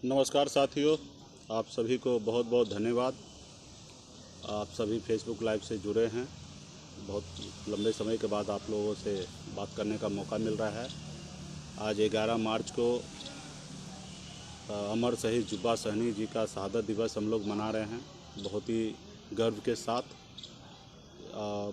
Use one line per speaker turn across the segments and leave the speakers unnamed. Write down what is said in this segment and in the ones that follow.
नमस्कार साथियों, आप सभी को बहुत बहुत धन्यवाद। आप सभी फेसबुक लाइव से जुड़े हैं। बहुत लंबे समय के बाद आप लोगों से बात करने का मौका मिल रहा है। आज 11 मार्च को अमर शहीद जुब्बा सहनी जी का शहादत दिवस हम लोग मना रहे हैं। बहुत ही गर्व के साथ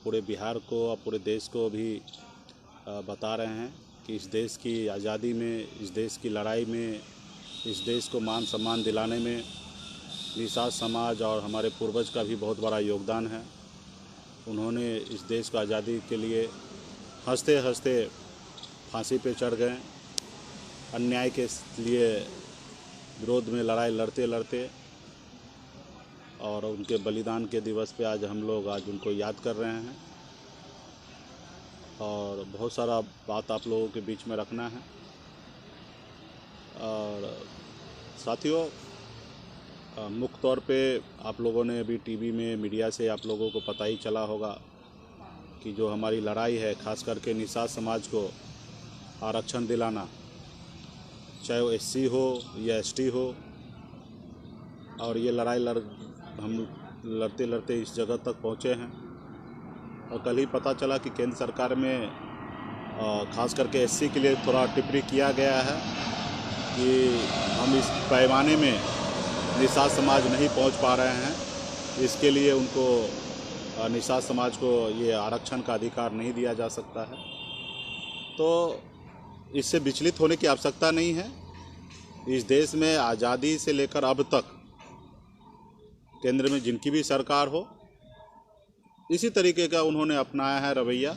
पूरे बिहार को और पूरे देश को भी बता रहे हैं कि इस देश की आज़ादी में, इस देश की लड़ाई में, इस देश को मान सम्मान दिलाने में निषाद समाज और हमारे पूर्वज का भी बहुत बड़ा योगदान है। उन्होंने इस देश को आज़ादी के लिए हंसते हंसते फांसी पे चढ़ गए। अन्याय के लिए विरोध में लड़ाई लड़ते लड़ते, और उनके बलिदान के दिवस पे आज हम लोग उनको याद कर रहे हैं। और बहुत सारा बात आप लोगों के बीच में रखना है। और साथियों, मुख्य तौर पे आप लोगों ने अभी टीवी में, मीडिया से आप लोगों को पता ही चला होगा कि जो हमारी लड़ाई है, ख़ास करके निषाद समाज को आरक्षण दिलाना, चाहे वो एससी हो या एसटी हो, और ये लड़ाई हम लड़ते लड़ते इस जगह तक पहुँचे हैं। और कल ही पता चला कि केंद्र सरकार में ख़ास करके एससी के लिए थोड़ा टिप्पणी किया गया है कि हम इस पैमाने में निषाद समाज नहीं पहुंच पा रहे हैं, इसके लिए उनको निषाद समाज को ये आरक्षण का अधिकार नहीं दिया जा सकता है। तो इससे विचलित होने की आवश्यकता नहीं है। इस देश में आज़ादी से लेकर अब तक केंद्र में जिनकी भी सरकार हो, इसी तरीके का उन्होंने अपनाया है रवैया।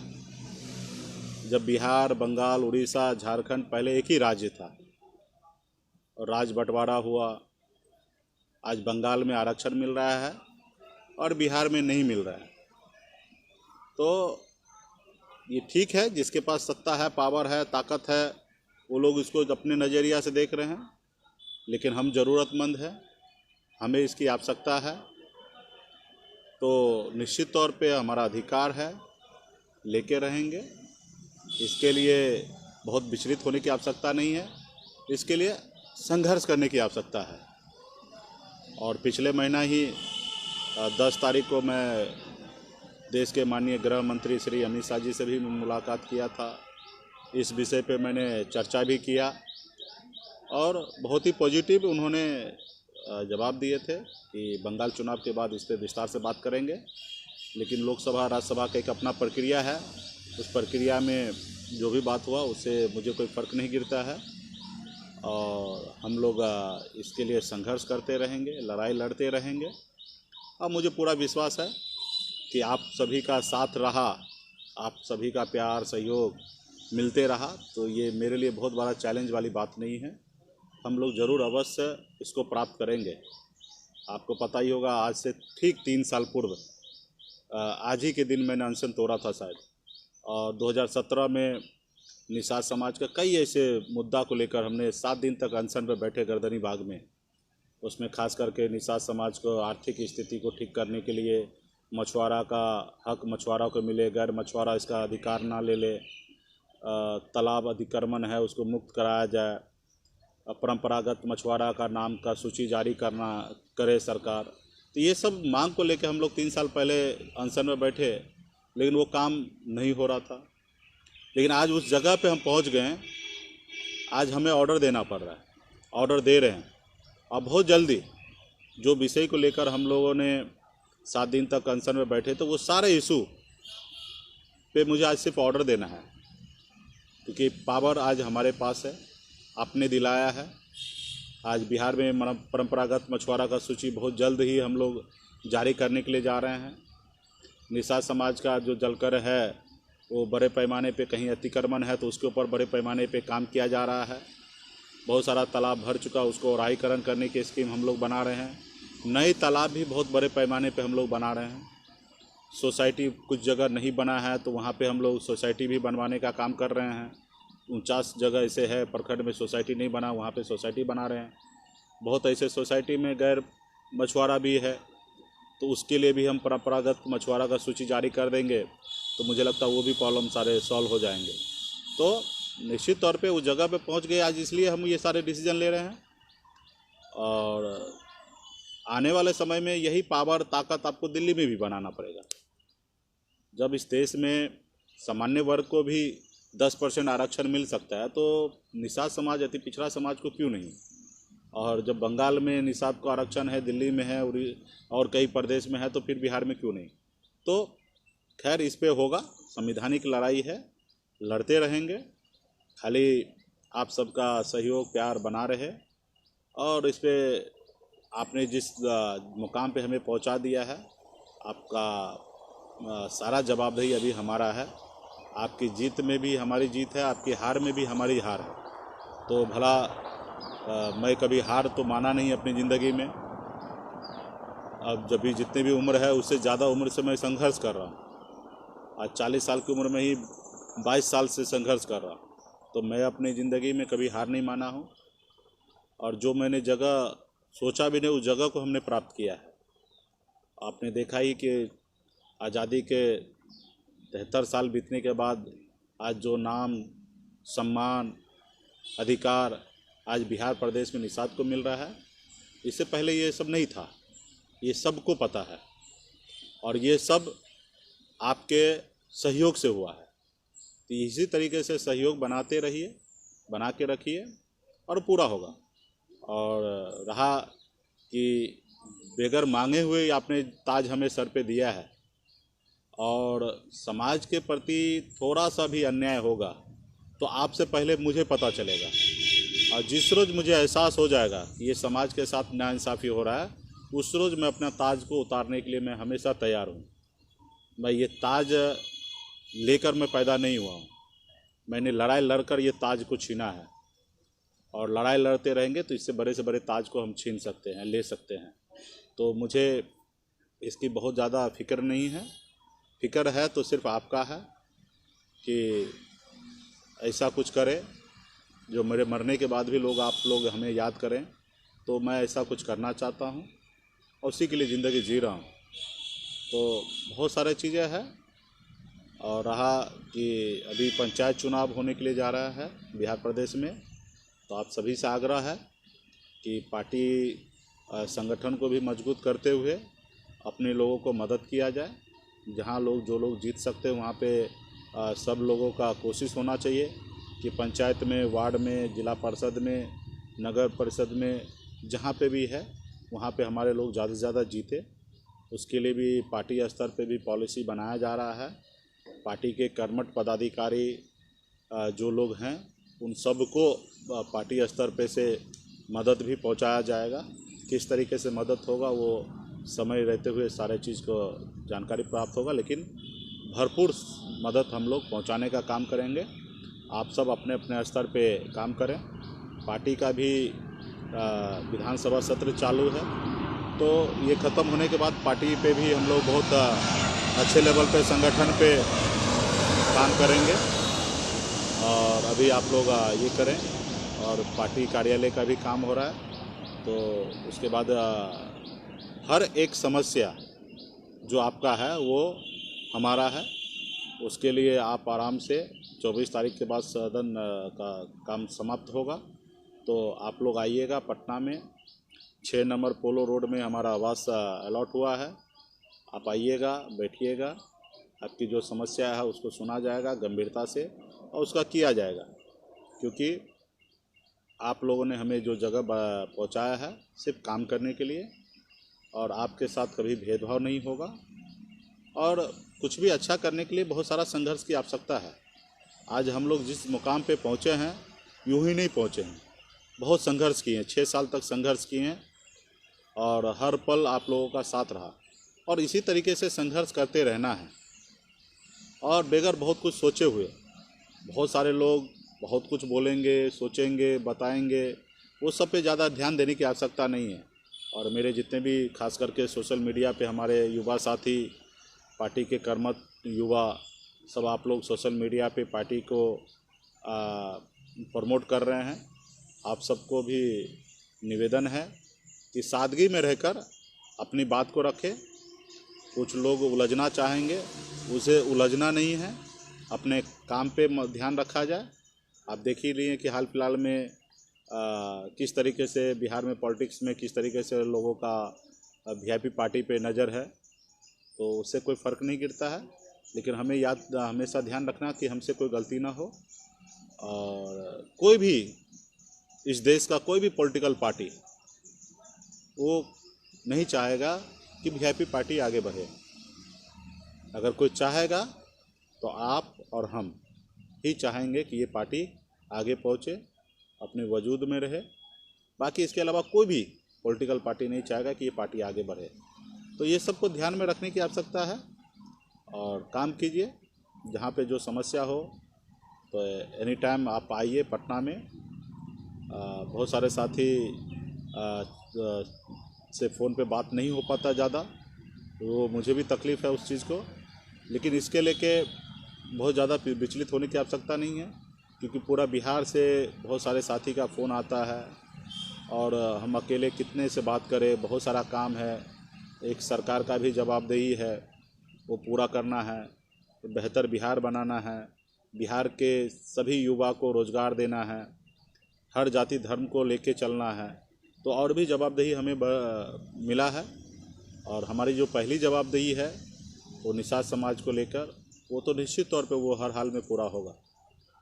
जब बिहार, बंगाल, उड़ीसा, झारखंड पहले एक ही राज्य था और राज बंटवारा हुआ, आज बंगाल में आरक्षण मिल रहा है और बिहार में नहीं मिल रहा है। तो ये ठीक है, जिसके पास सत्ता है, पावर है, ताकत है, वो लोग इसको अपने नज़रिया से देख रहे हैं। लेकिन हम ज़रूरतमंद हैं, हमें इसकी आवश्यकता है। तो निश्चित तौर पे हमारा अधिकार है, लेके रहेंगे। इसके लिए बहुत विचलित होने की आवश्यकता नहीं है, इसके लिए संघर्ष करने की आवश्यकता है। और पिछले महीना ही 10 तारीख को मैं देश के माननीय गृह मंत्री श्री अमित शाह जी से भी मुलाकात किया था। इस विषय पे मैंने चर्चा भी किया और बहुत ही पॉजिटिव उन्होंने जवाब दिए थे कि बंगाल चुनाव के बाद इस पर विस्तार से बात करेंगे। लेकिन लोकसभा, राज्यसभा का एक अपना प्रक्रिया है, उस प्रक्रिया में जो भी बात हुआ उससे मुझे कोई फ़र्क नहीं गिरता है। और हम लोग इसके लिए संघर्ष करते रहेंगे, लड़ाई लड़ते रहेंगे। और मुझे पूरा विश्वास है कि आप सभी का साथ रहा, आप सभी का प्यार, सहयोग मिलते रहा, तो ये मेरे लिए बहुत बड़ा चैलेंज वाली बात नहीं है। हम लोग ज़रूर अवश्य इसको प्राप्त करेंगे। आपको पता ही होगा, आज से ठीक 3 साल पूर्व आज ही के दिन मैंने अनशन तोड़ा था शायद। और 2017 में निषाद समाज का कई ऐसे मुद्दा को लेकर हमने 7 दिन तक अनशन पर बैठे गर्दनी बाग में। उसमें खास करके निषाद समाज को आर्थिक स्थिति को ठीक करने के लिए, मछुआरा का हक मछुआरा को मिले, गैर मछुआरा इसका अधिकार ना ले ले, तालाब अतिक्रमण है उसको मुक्त कराया जाए, परंपरागत मछुआरा का नाम का सूची जारी करे सरकार। तो ये सब मांग को लेकर हम लोग 3 साल पहले अनशन में बैठे, लेकिन वो काम नहीं हो रहा था। लेकिन आज उस जगह पे हम पहुंच गए हैं। आज हमें ऑर्डर देना पड़ रहा है, ऑर्डर दे रहे हैं। अब बहुत जल्दी जो विषय को लेकर हम लोगों ने 7 दिन तक अनशन में बैठे, तो वो सारे इशू पे मुझे आज सिर्फ ऑर्डर देना है, क्योंकि पावर आज हमारे पास है, आपने दिलाया है। आज बिहार में परंपरागत मछुआरा का सूची बहुत जल्द ही हम लोग जारी करने के लिए जा रहे हैं। निषाद समाज का जो जलकर है वो बड़े पैमाने पे कहीं अतिक्रमण है तो उसके ऊपर बड़े पैमाने पे काम किया जा रहा है। बहुत सारा तालाब भर चुका, उसको ओराहीकरण करने की स्कीम हम लोग बना रहे हैं। नए तालाब भी बहुत बड़े पैमाने पे हम लोग बना रहे हैं। सोसाइटी कुछ जगह नहीं बना है तो वहाँ पे हम लोग सोसाइटी भी बनवाने का काम कर रहे हैं। 49 जगह ऐसे है प्रखंड में सोसाइटी नहीं बना, वहाँ पे सोसाइटी बना रहे हैं। बहुत ऐसे सोसाइटी में गैर मछुआरा भी है, तो उसके लिए भी हम परंपरागत मछुआरा का सूची जारी कर देंगे, तो मुझे लगता है वो भी प्रॉब्लम सारे सॉल्व हो जाएंगे। तो निश्चित तौर पे उस जगह पे पहुंच गए आज, इसलिए हम ये सारे डिसीजन ले रहे हैं। और आने वाले समय में यही पावर ताकत आपको दिल्ली में भी बनाना पड़ेगा। जब इस देश में सामान्य वर्ग को भी 10% आरक्षण मिल सकता है तो निषाद समाज, अति पिछड़ा समाज को क्यों नहीं? और जब बंगाल में निषाद को आरक्षण है, दिल्ली में है और कई प्रदेश में है, तो फिर बिहार में क्यों नहीं? तो खैर, इस पे होगा, संवैधानिक लड़ाई है, लड़ते रहेंगे। खाली आप सबका सहयोग प्यार बना रहे और इस पे आपने जिस मुकाम पे हमें पहुंचा दिया है, आपका सारा जवाबदेही अभी हमारा है। आपकी जीत में भी हमारी जीत है, आपकी हार में भी हमारी हार है। तो भला मैं कभी हार तो माना नहीं अपनी ज़िंदगी में। अब जब भी जितनी भी उम्र है उससे ज़्यादा उम्र से मैं संघर्ष कर रहा हूँ। आज 40 साल की उम्र में ही 22 साल से संघर्ष कर रहा हूँ। तो मैं अपनी ज़िंदगी में कभी हार नहीं माना हूँ और जो मैंने जगह सोचा भी नहीं, उस जगह को हमने प्राप्त किया है। आपने देखा ही कि आज़ादी के 73 साल बीतने के बाद आज जो नाम, सम्मान, अधिकार आज बिहार प्रदेश में निषाद को मिल रहा है, इससे पहले ये सब नहीं था। ये सबको पता है और ये सब आपके सहयोग से हुआ है। तो इसी तरीके से सहयोग बनाते रहिए, बना के रखिए और पूरा होगा। और रहा कि बेगर मांगे हुए आपने ताज हमें सर पे दिया है और समाज के प्रति थोड़ा सा भी अन्याय होगा तो आपसे पहले मुझे पता चलेगा। और जिस रोज़ मुझे एहसास हो जाएगा कि ये समाज के साथ नाइंसाफ़ी हो रहा है, उस रोज़ मैं अपना ताज को उतारने के लिए मैं हमेशा तैयार हूँ। मैं ये ताज लेकर मैं पैदा नहीं हुआ हूँ, मैंने लड़ाई लड़कर ये ताज को छीना है और लड़ाई लड़ते रहेंगे तो इससे बड़े से बड़े ताज को हम छीन सकते हैं, ले सकते हैं। तो मुझे इसकी बहुत ज़्यादा फिक्र नहीं है। फिक्र है तो सिर्फ आपका है कि ऐसा कुछ करें जो मेरे मरने के बाद भी आप लोग हमें याद करें। तो मैं ऐसा कुछ करना चाहता हूँ और उसी के लिए ज़िंदगी जी रहा हूँ। तो बहुत सारे चीज़ें हैं। और रहा कि अभी पंचायत चुनाव होने के लिए जा रहा है बिहार प्रदेश में, तो आप सभी से आग्रह है कि पार्टी संगठन को भी मजबूत करते हुए अपने लोगों को मदद किया जाए। जहाँ जो लोग जीत सकते हैं वहाँ पे सब लोगों का कोशिश होना चाहिए कि पंचायत में, वार्ड में, जिला परिषद में, नगर परिषद में, जहाँ पे भी है वहाँ पे हमारे लोग ज़्यादा से ज़्यादा जीते। उसके लिए भी पार्टी स्तर पे भी पॉलिसी बनाया जा रहा है। पार्टी के कर्मठ पदाधिकारी जो लोग हैं उन सबको पार्टी स्तर पे से मदद भी पहुंचाया जाएगा। किस तरीके से मदद होगा वो समय रहते हुए सारे चीज़ को जानकारी प्राप्त होगा, लेकिन भरपूर मदद हम लोग पहुंचाने का काम करेंगे। आप सब अपने अपने स्तर पे काम करें। पार्टी का भी विधानसभा सत्र चालू है, तो ये ख़त्म होने के बाद पार्टी पे भी हम लोग बहुत अच्छे लेवल पे संगठन पे काम करेंगे। और अभी आप लोग ये करें और पार्टी कार्यालय का भी काम हो रहा है। तो उसके बाद हर एक समस्या जो आपका है वो हमारा है। उसके लिए आप आराम से 24 तारीख के बाद सदन का काम समाप्त होगा, तो आप लोग आइएगा। पटना में 6 नंबर पोलो रोड में हमारा आवास अलॉट हुआ है। आप आइएगा, बैठिएगा, आपकी जो समस्या है उसको सुना जाएगा गंभीरता से और उसका किया जाएगा। क्योंकि आप लोगों ने हमें जो जगह पहुंचाया है सिर्फ काम करने के लिए, और आपके साथ कभी भेदभाव नहीं होगा। और कुछ भी अच्छा करने के लिए बहुत सारा संघर्ष की आवश्यकता है। आज हम लोग जिस मुकाम पे पहुंचे हैं यूं ही नहीं पहुंचे हैं, बहुत संघर्ष किए हैं। 6 साल तक संघर्ष किए हैं और हर पल आप लोगों का साथ रहा और इसी तरीके से संघर्ष करते रहना है। और बगैर बहुत कुछ सोचे हुए बहुत सारे लोग बहुत कुछ बोलेंगे, सोचेंगे, बताएंगे, वो सब पे ज़्यादा ध्यान देने की आवश्यकता नहीं है। और मेरे जितने भी खास करके सोशल मीडिया पे हमारे युवा साथी, पार्टी के कर्मठ युवा सब आप लोग सोशल मीडिया पे पार्टी को प्रमोट कर रहे हैं। आप सबको भी निवेदन है कि सादगी में रहकर अपनी बात को रखें। कुछ लोग उलझना चाहेंगे, उसे उलझना नहीं है, अपने काम पे ध्यान रखा जाए। आप देख ही रही हैं कि हाल फिलहाल में किस तरीके से बिहार में पॉलिटिक्स में किस तरीके से लोगों का वीआईपी पार्टी पे नज़र है, तो उससे कोई फ़र्क नहीं गिरता है। लेकिन हमें हमेशा ध्यान रखना कि हमसे कोई गलती ना हो, और कोई भी इस देश का कोई भी पॉलिटिकल पार्टी वो नहीं चाहेगा कि वीआईपी पार्टी आगे बढ़े। अगर कोई चाहेगा तो आप और हम ही चाहेंगे कि ये पार्टी आगे पहुँचे, अपने वजूद में रहे। बाकी इसके अलावा कोई भी पॉलिटिकल पार्टी नहीं चाहेगा कि ये पार्टी आगे बढ़े। तो ये सबको ध्यान में रखने की आवश्यकता है और काम कीजिए। जहाँ पे जो समस्या हो तो एनी टाइम आप आइए पटना में। बहुत सारे साथी से फ़ोन पे बात नहीं हो पाता ज़्यादा, तो मुझे भी तकलीफ़ है उस चीज़ को, लेकिन इसके लेके बहुत ज़्यादा विचलित होने की आवश्यकता नहीं है, क्योंकि पूरा बिहार से बहुत सारे साथी का फ़ोन आता है और हम अकेले कितने से बात करें। बहुत सारा काम है, एक सरकार का भी जवाबदेही है, वो पूरा करना है, बेहतर बिहार बनाना है, बिहार के सभी युवा को रोज़गार देना है, हर जाति धर्म को लेके चलना है। तो और भी जवाबदेही हमें मिला है, और हमारी जो पहली जवाबदेही है वो निषाद समाज को लेकर, वो तो निश्चित तौर पे वो हर हाल में पूरा होगा।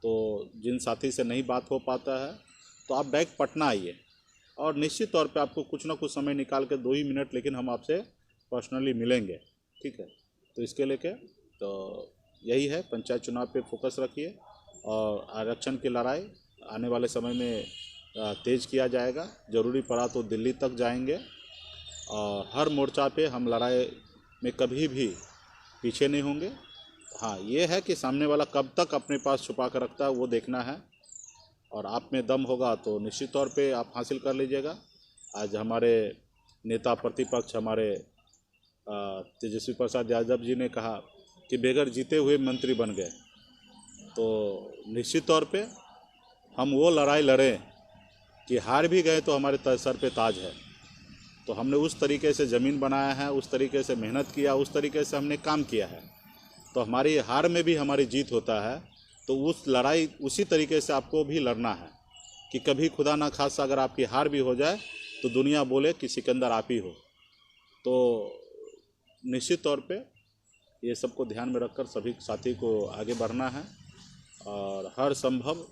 तो जिन साथी से नहीं बात हो पाता है तो आप डायरेक्ट पटना आइए, और निश्चित तौर पे आपको कुछ ना कुछ समय निकाल के 2 ही मिनट लेकिन हम आपसे पर्सनली मिलेंगे, ठीक है। तो इसके लेके तो यही है, पंचायत चुनाव पे फोकस रखिए, और आरक्षण की लड़ाई आने वाले समय में तेज़ किया जाएगा। ज़रूरी पड़ा तो दिल्ली तक जाएंगे, और हर मोर्चा पे हम लड़ाई में कभी भी पीछे नहीं होंगे। हाँ, ये है कि सामने वाला कब तक अपने पास छुपा कर रखता है वो देखना है, और आप में दम होगा तो निश्चित तौर पे आप हासिल कर लीजिएगा। आज हमारे नेता प्रतिपक्ष हमारे तेजस्वी प्रसाद यादव जी ने कहा कि बगैर जीते हुए मंत्री बन गए, तो निश्चित तौर पे हम वो लड़ाई लड़ें कि हार भी गए तो हमारे सर पे ताज है। तो हमने उस तरीके से ज़मीन बनाया है, उस तरीके से मेहनत किया, उस तरीके से हमने काम किया है, तो हमारी हार में भी हमारी जीत होता है। तो उस लड़ाई उसी तरीके से आपको भी लड़ना है कि कभी खुदा ना खास्ता अगर आपकी हार भी हो जाए तो दुनिया बोले कि सिकंदर आप ही हो। तो निश्चित तौर पे ये सबको ध्यान में रखकर सभी साथी को आगे बढ़ना है, और हर संभव,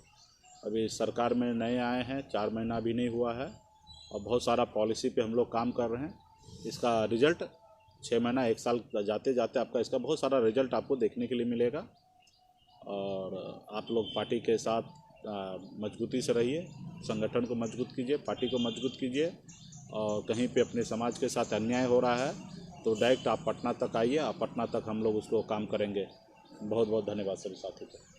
अभी सरकार में नए आए हैं, 4 महीना भी नहीं हुआ है, और बहुत सारा पॉलिसी पे हम लोग काम कर रहे हैं। इसका रिजल्ट 6 महीना 1 साल जाते जाते आपका इसका बहुत सारा रिजल्ट आपको देखने के लिए मिलेगा। और आप लोग पार्टी के साथ मजबूती से रहिए, संगठन को मजबूत कीजिए, पार्टी को मजबूत कीजिए, और कहीं पे अपने समाज के साथ अन्याय हो रहा है तो डायरेक्ट आप पटना तक आइए, और पटना तक हम लोग उसको काम करेंगे। बहुत बहुत धन्यवाद सभी साथी को।